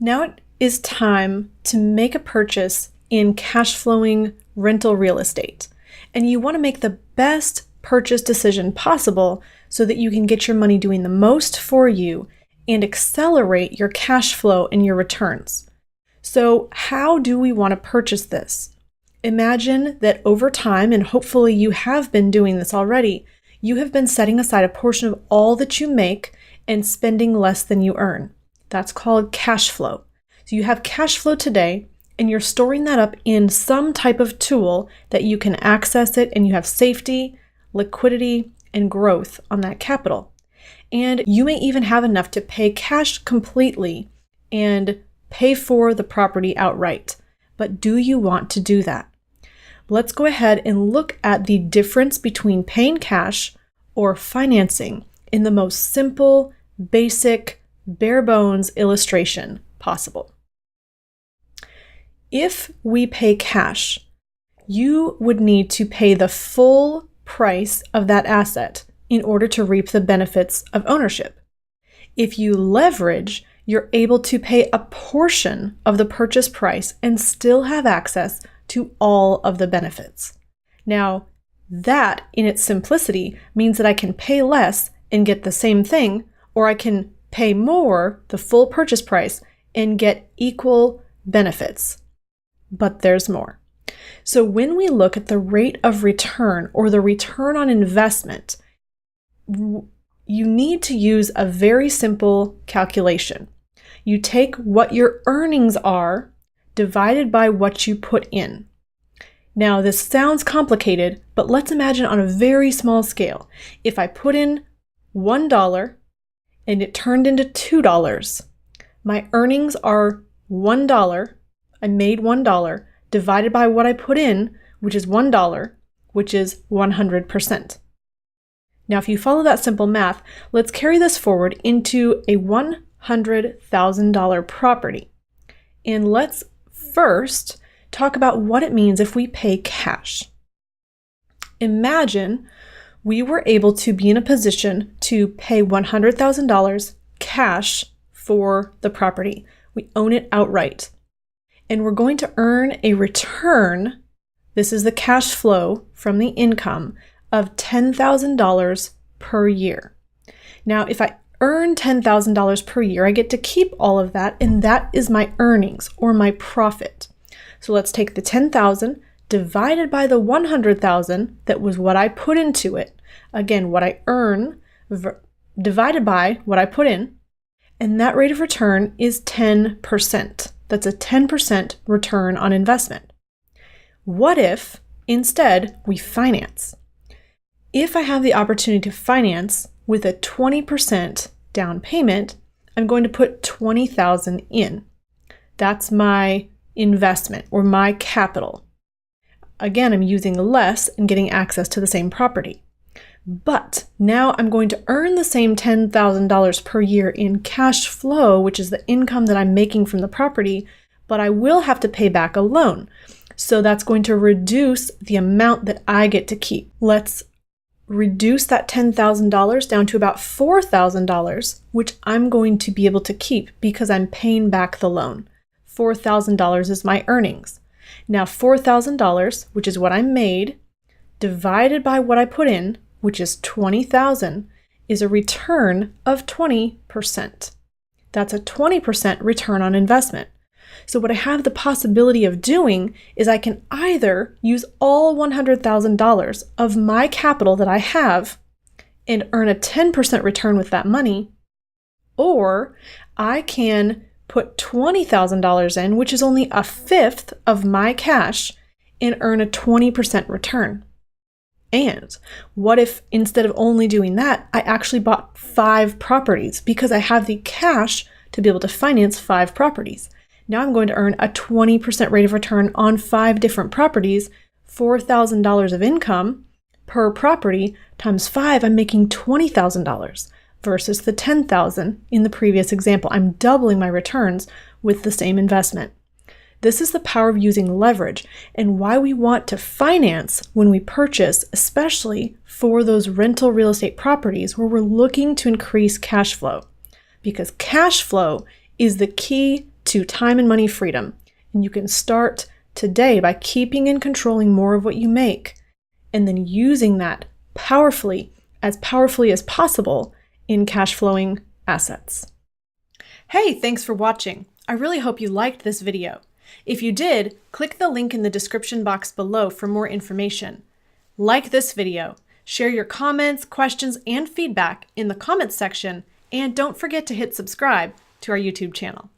Now it is time to make a purchase in cash flowing rental real estate. And you want to make the best purchase decision possible so that you can get your money doing the most for you and accelerate your cash flow and your returns. So how do we want to purchase this? Imagine that over time, and hopefully you have been doing this already, you have been setting aside a portion of all that you make and spending less than you earn. That's called cash flow. So you have cash flow today, and you're storing that up in some type of tool that you can access it, and you have safety, liquidity, and growth on that capital. And you may even have enough to pay cash completely and pay for the property outright. But do you want to do that? Let's go ahead and look at the difference between paying cash or financing in the most simple, basic, bare bones illustration possible. If we pay cash, you would need to pay the full price of that asset in order to reap the benefits of ownership. If you leverage, you're able to pay a portion of the purchase price and still have access to all of the benefits. Now, that in its simplicity means that I can pay less and get the same thing, or I can pay more, the full purchase price, and get equal benefits. But there's more. So when we look at the rate of return or the return on investment, you need to use a very simple calculation. You take what your earnings are divided by what you put in. Now, this sounds complicated, but let's imagine on a very small scale. If I put in $1 and it turned into $2, my earnings are $1. I made $1 divided by what I put in, which is $1, which is 100%. Now, if you follow that simple math, let's carry this forward into a $100,000 property. And let's first talk about what it means if we pay cash. Imagine we were able to be in a position to pay $100,000 cash for the property. We own it outright. And we're going to earn a return, this is the cash flow from the income, of $10,000 per year. Now, if I earn $10,000 per year, I get to keep all of that, and that is my earnings or my profit. So let's take the $10,000 divided by the $100,000, that was what I put into it. Again, what I earn divided by what I put in, and that rate of return is 10%. That's a 10% return on investment. What if instead we finance? If I have the opportunity to finance with a 20% down payment, I'm going to put $20,000 in. That's my investment or my capital. Again, I'm using less and getting access to the same property. But now I'm going to earn the same $10,000 per year in cash flow, which is the income that I'm making from the property, but I will have to pay back a loan. So that's going to reduce the amount that I get to keep. Let's reduce that $10,000 down to about $4,000, which I'm going to be able to keep because I'm paying back the loan. $4,000 is my earnings. Now $4,000, which is what I made, divided by what I put in, which is $20,000, is a return of 20%. That's a 20% return on investment. So what I have the possibility of doing is I can either use all $100,000 of my capital that I have and earn a 10% return with that money, or I can put $20,000 in, which is only a fifth of my cash, and earn a 20% return. And what if instead of only doing that, I actually bought 5 properties because I have the cash to be able to finance 5 properties? Now I'm going to earn a 20% rate of return on 5 different properties, $4,000 of income per property times 5, I'm making $20,000 versus the $10,000 in the previous example. I'm doubling my returns with the same investment. This is the power of using leverage and why we want to finance when we purchase, especially for those rental real estate properties where we're looking to increase cash flow. Because cash flow is the key to time and money freedom. And you can start today by keeping and controlling more of what you make, and then using that powerfully as possible in cash flowing assets. Hey, thanks for watching. I really hope you liked this video. If you did, click the link in the description box below for more information. Like this video, share your comments, questions, and feedback in the comments section, and don't forget to hit subscribe to our YouTube channel.